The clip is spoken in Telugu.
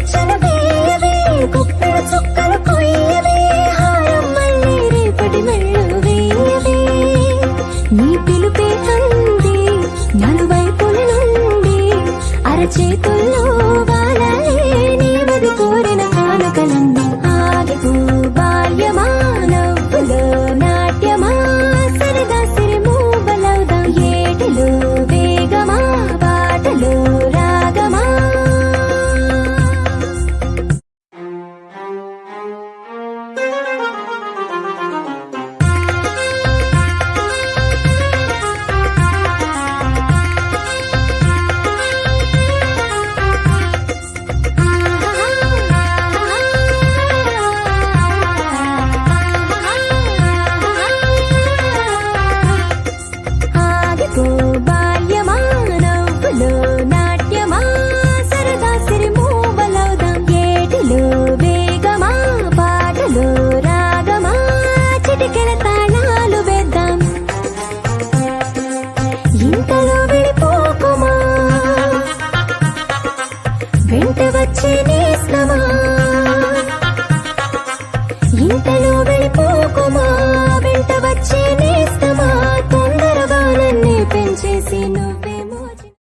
ముచ్చలు వేయవే, కుప్పెడ చుక్కలు కొయ్యవే, హారం మళ్ళీ రేపటి మెళ్ళు వేయవే. నీ పిలుపే అంది నలువైపుల నుండి, అరచేతుల్లో వాలలే నీ వది కోరిన కానుకలన్నీ. ఆగిపో బాల్యమా నవ్వులో నాట్యమా, సరదా సిరి మూవలవుదాం ఏటిలో వేగమా, పాటలో రాగమా. ఆగిపో బాల్యమా నవ్వులో నాట్యమా, సరదా సిరి మూవలవుదాం ఏటిలో వేగమా, పాటలో రాగమా. చిటికెల తాళాలు వేద్దాం ఇంతలో విడిపోకుమా, వెంట వచ్చే